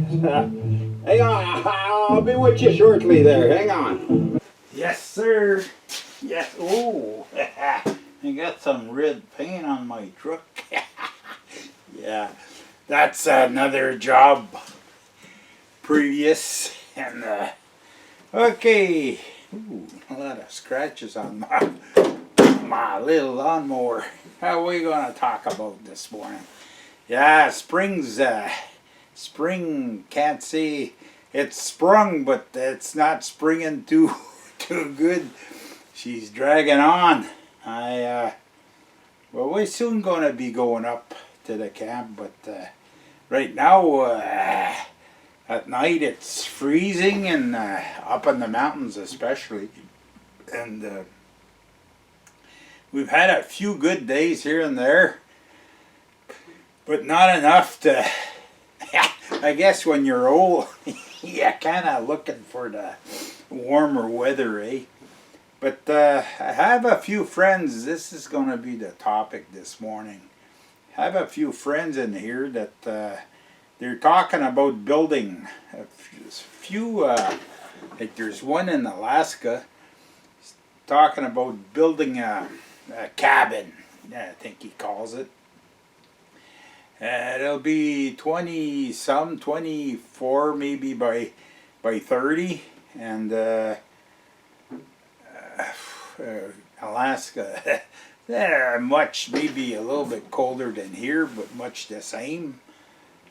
Hang on, I'll be with you shortly there. Hang on. Yes, sir. Yes. Oh, I got some red paint on my truck. Yeah, that's another job previous. And okay. Ooh, a lot of scratches on my little lawnmower. How are we gonna talk about this morning? Yeah, spring can't say it's sprung, but it's not springing too too good. She's dragging on. Well, we're soon gonna be going up to the camp, but right now at night it's freezing, and up in the mountains especially, and we've had a few good days here and there, but not enough to. I guess when you're old, you're kind of looking for the warmer weather, eh? But I have a few friends. This is going to be the topic this morning. I have a few friends in here that they're talking about building a few. Like there's one in Alaska talking about building a cabin. I think he calls it. It'll be 24 maybe by 30, and Alaska, much maybe a little bit colder than here, but much the same.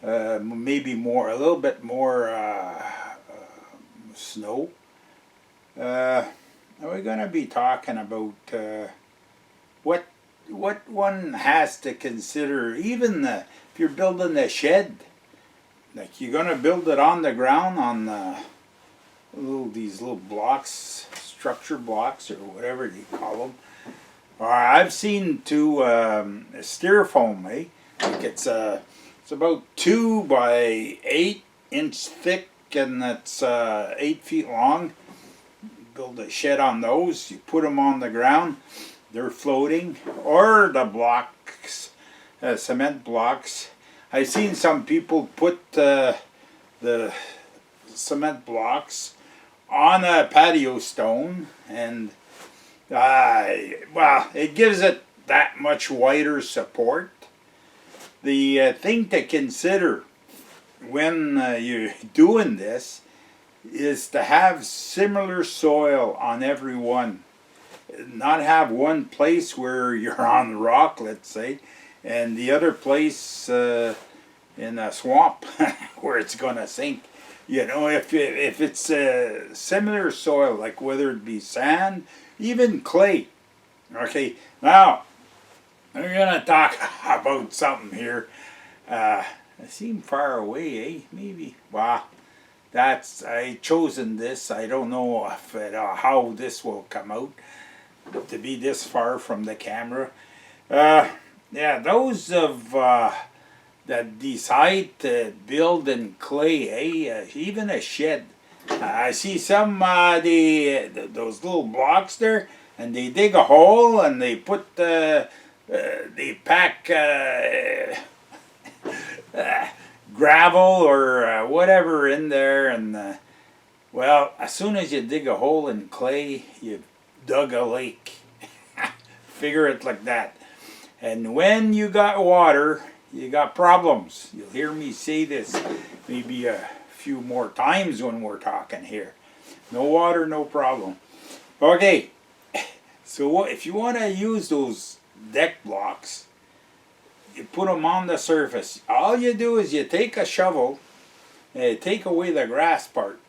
Maybe more, a little bit more snow. We're going to be talking about what one has to consider, even if you're building a shed. Like you're gonna build it on the ground on these little blocks, structure blocks or whatever you call them. Or I've seen styrofoam, eh? Like it's about 2 by 8 inch thick, and it's 8 feet long. Build a shed on those. You put them on the ground. They're floating, or the blocks, cement blocks. I've seen some people put the cement blocks on a patio stone, and well, it gives it that much wider support. The thing to consider when you're doing this is to have similar soil on every one. Not have one place where you're on rock, let's say, and the other place in a swamp where it's gonna sink. You know, if it's similar soil, like whether it be sand, even clay. Okay, now we're gonna talk about something here. I seem far away, eh? Maybe. Wow. I chosen this. I don't know if how this will come out, to be this far from the camera. Yeah, those of that decide to build in clay, even a shed. I see some those little blocks there, and they dig a hole and they put they pack gravel or whatever in there, and well, as soon as you dig a hole in clay, you dug a lake. Figure it like that. And when you got water, you got problems. You'll hear me say this maybe a few more times when we're talking here. No water, no problem. Okay, so if you want to use those deck blocks, you put them on the surface. All you do is you take a shovel and take away the grass part.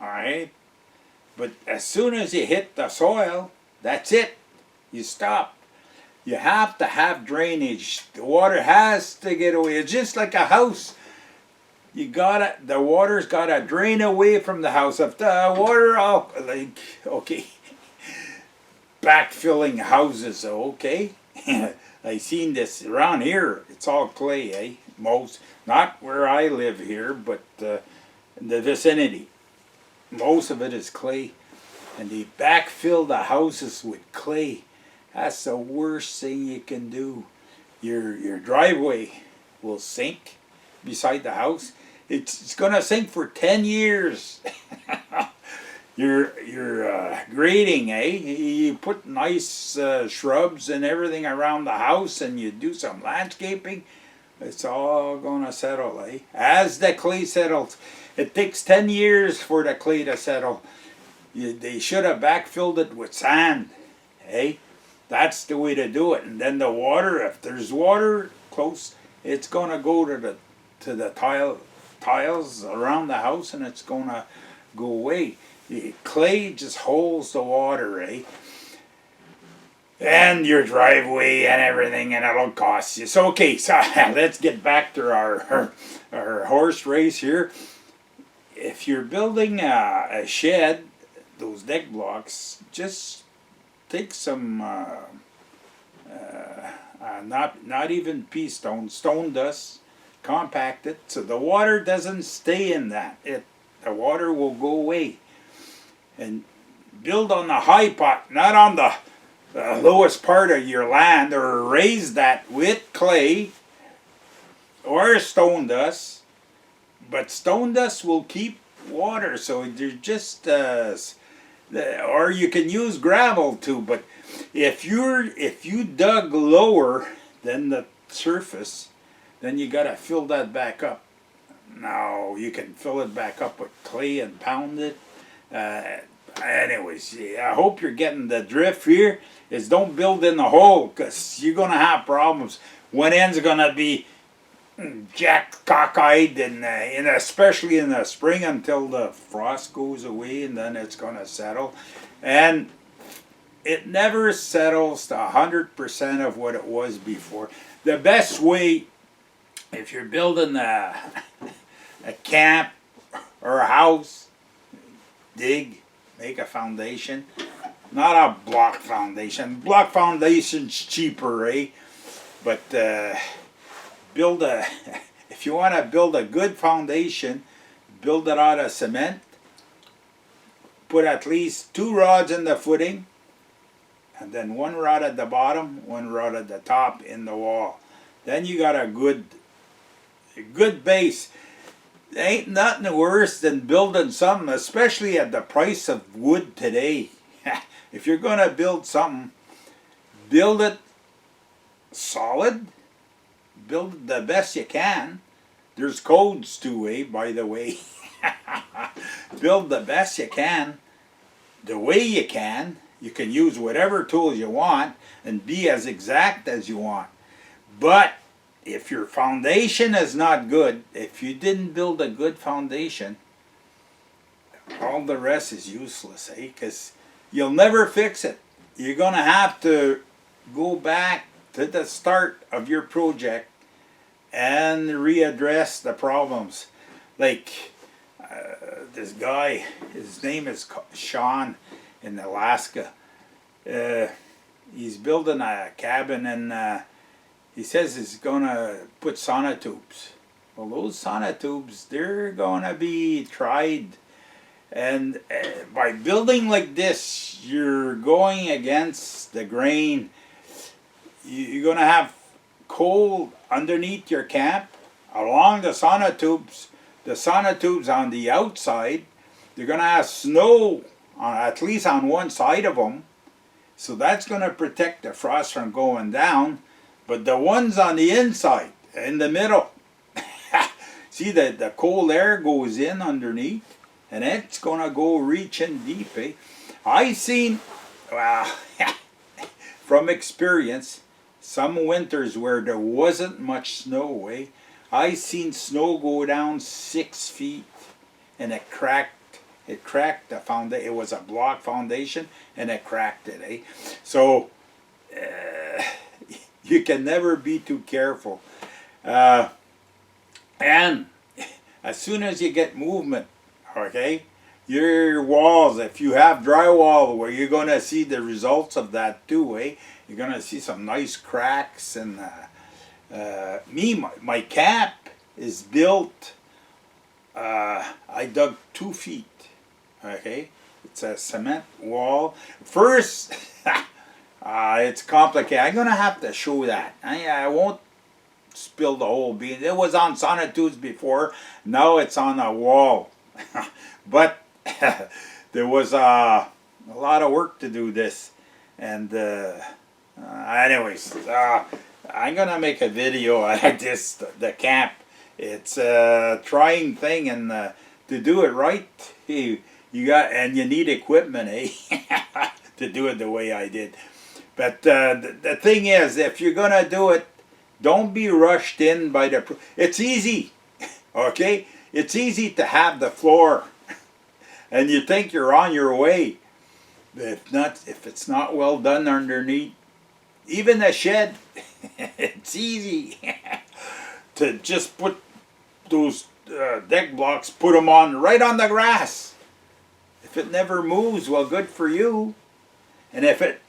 Alright? But as soon as you hit the soil, that's it. You stop. You have to have drainage. The water has to get away. It's just like a house. The water's gotta drain away from the house. If the water, okay, backfilling houses, okay. I seen this around here. It's all clay, eh? Not where I live here, but in the vicinity. Most of it is clay, and they backfill the houses with clay. That's the worst thing you can do. Your driveway will sink beside the house, it's gonna sink for 10 years. You're grading, eh? You put nice shrubs and everything around the house, and you do some landscaping. It's all gonna settle, eh? As the clay settles, it takes 10 years for the clay to settle. They should have backfilled it with sand, eh? That's the way to do it. And then the water, if there's water close, it's gonna go to the tiles around the house, and it's gonna go away. The clay just holds the water, eh? And your driveway and everything, and it'll cost you. So okay, so let's get back to our horse race here. If you're building a shed, those deck blocks, just take some not even pea stone, stone dust, compact it so the water doesn't stay in that. The water will go away. And build on the high pot, not on the lowest part of your land, or raise that with clay or stone dust. But stone dust will keep water, so you're just or you can use gravel too. But if you dug lower than the surface, then you gotta fill that back up. Now you can fill it back up with clay and pound it. Anyways, I hope you're getting the drift here. Is don't build in the hole, because you're gonna have problems. One end's gonna be jacked, cockeyed, and especially in the spring until the frost goes away, and then it's gonna settle. And it never settles to 100% of what it was before. The best way, if you're building a camp or a house, dig, make a foundation, not a block foundation. Block foundation's cheaper, eh? But build if you want to build a good foundation, build it out of cement. Put at least 2 rods in the footing, and then 1 rod at the bottom, 1 rod at the top in the wall. Then you got a good base. There ain't nothing worse than building something, especially at the price of wood today. If you're going to build something, build it solid, build it the best you can. There's codes too, eh, by the way. Build the best you can, the way you can. You can use whatever tools you want and be as exact as you want. But if your foundation is not good, if you didn't build a good foundation, all the rest is useless, eh? Because you'll never fix it. You're going to have to go back to the start of your project and readdress the problems. Like this guy, his name is Sean in Alaska. He's building a cabin, and he says he's gonna put sonotubes. Well, those sonotubes, they're gonna be tried, and by building like this, you're going against the grain. You're gonna have cold underneath your camp, along the sonotubes. The sonotubes on the outside, they're gonna have snow at least on one side of them, so that's gonna protect the frost from going down. But the ones on the inside, in the middle, see the cold air goes in underneath, and it's gonna go reaching deep, eh? I seen, well, from experience, some winters where there wasn't much snow, eh? I seen snow go down 6 feet, and it cracked. It cracked the foundation. It was a block foundation, and it cracked it, eh? So. You can never be too careful. And as soon as you get movement, okay, your walls, if you have drywall, where you're going to see the results of that too, eh? You're going to see some nice cracks. And my camp is built, I dug 2 feet, okay? It's a cement wall. First, it's complicated. I'm going to have to show that. I won't spilled the whole beam. It was on sonotubes before. Now it's on a wall. But there was a lot of work to do this. And anyways, I'm going to make a video out of this, the camp. It's a trying thing, and to do it right, you need equipment, eh? To do it the way I did. But the thing is, if you're going to do it, don't be rushed in by the... It's easy, okay? It's easy to have the floor, and you think you're on your way. But if it's not well done underneath, even the shed, it's easy to just put those deck blocks, put them on right on the grass. If it never moves, well, good for you. And if it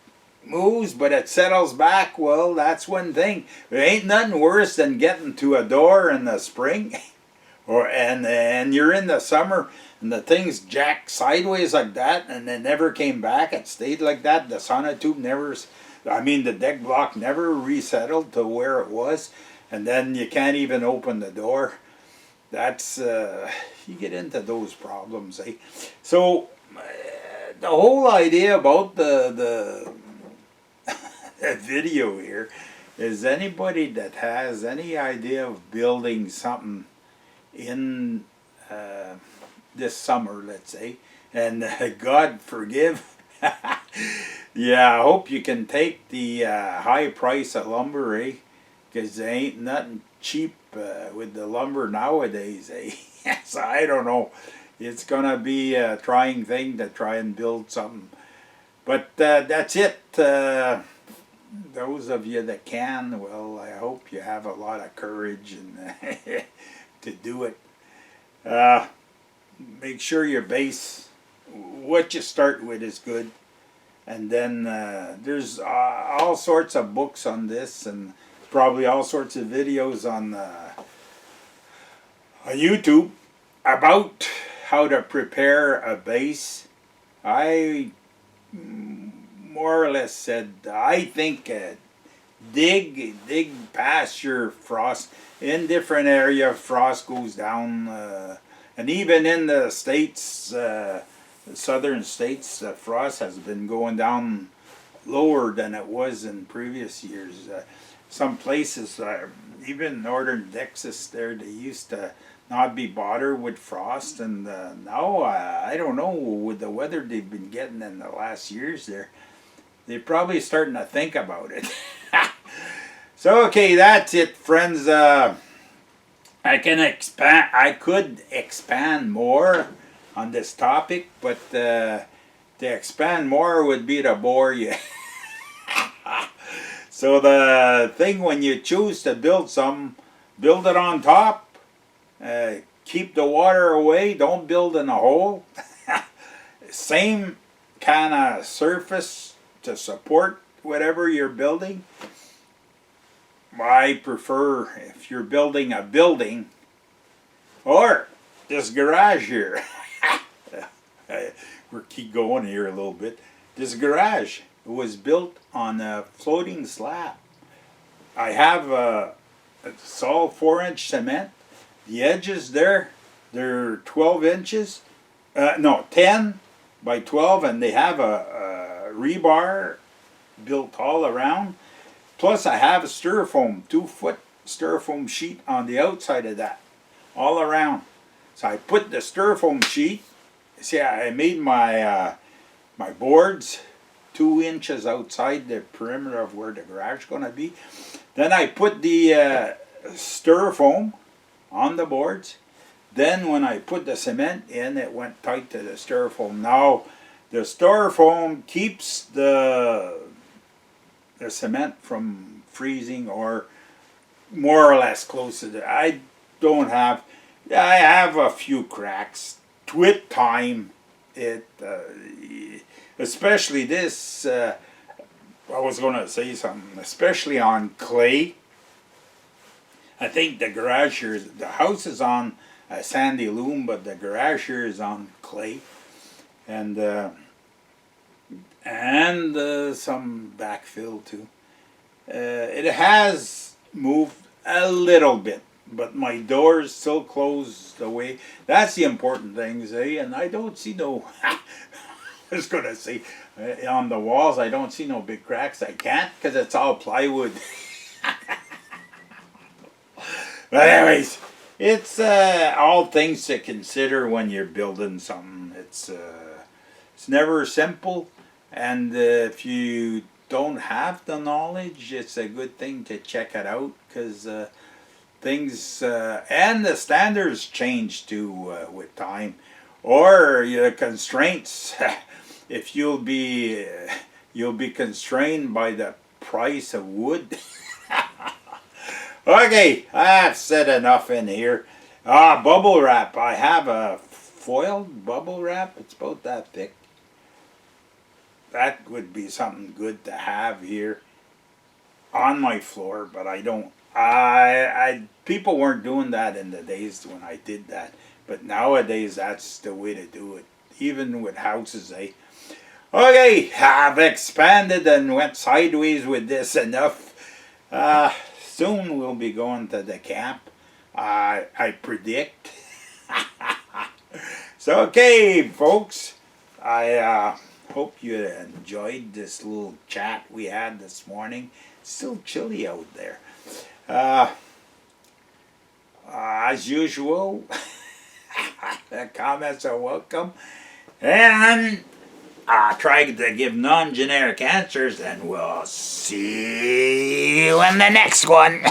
moves but it settles back, well, that's one thing. There ain't nothing worse than getting to a door in the spring and you're in the summer and the thing's jacked sideways like that and it never came back. It stayed like that. The sonotube never, the deck block never resettled to where it was, and then you can't even open the door. That's you get into those problems, eh? So the whole idea about the video here is anybody that has any idea of building something in this summer, let's say, and God forgive, yeah, I hope you can take the high price of lumber, eh? Because there ain't nothing cheap with the lumber nowadays, eh? So I don't know. It's gonna be a trying thing to try and build something. But that's it. Those of you that can, well, I hope you have a lot of courage and to do it. Make sure your base, what you start with, is good. And then there's all sorts of books on this, and probably all sorts of videos on YouTube about how to prepare a base. I more or less said, I think dig past your frost. In different area, frost goes down, and even in the states, the southern states, frost has been going down lower than it was in previous years. Some places, even northern Texas there, they used to not be bothered with frost, and now I don't know, with the weather they've been getting in the last years there, they're probably starting to think about it. So okay, that's it, friends. I could expand more on this topic, but to expand more would be to bore you. So the thing, when you choose to build something, build it on top. Keep the water away. Don't build in a hole. Same kind of surface to support whatever you're building. I prefer, if you're building a building, or this garage here. We'll keep going here a little bit. This garage was built on a floating slab. I have it's all 4-inch cement. The edges there, they're 12 inches. No, 10 by 12, and they have a rebar built all around. Plus I have a styrofoam, 2-foot styrofoam sheet on the outside of that, all around. So I put the styrofoam sheet, see, I made my my boards 2 inches outside the perimeter of where the garage is going to be. Then I put the styrofoam on the boards. Then when I put the cement in, it went tight to the styrofoam. Now the styrofoam keeps the cement from freezing, or more or less close to the... I have a few cracks. With time, it especially this, I was going to say something, especially on clay. I think the garage here, the house is on a sandy loam, but the garage here is on clay. And some backfill too. It has moved a little bit, but my door's still closed away. That's the important thing, see. And I don't see no. I was gonna say on the walls, I don't see no big cracks. I can't because it's all plywood. But anyways, it's all things to consider when you're building something. It's never simple, and if you don't have the knowledge, it's a good thing to check it out because things and the standards change too with time, or your constraints. If you'll be constrained by the price of wood. Okay, I've said enough in here. Bubble wrap. I have a foiled bubble wrap. It's about that thick. That would be something good to have here on my floor, but I don't. People weren't doing that in the days when I did that, but nowadays that's the way to do it. Even with houses, eh? Okay, I've expanded and went sideways with this enough. Soon we'll be going to the camp. I predict. So okay, folks. I hope you enjoyed this little chat we had this morning. It's still chilly out there. As usual, the comments are welcome. And try to give non-generic answers, and we'll see you in the next one.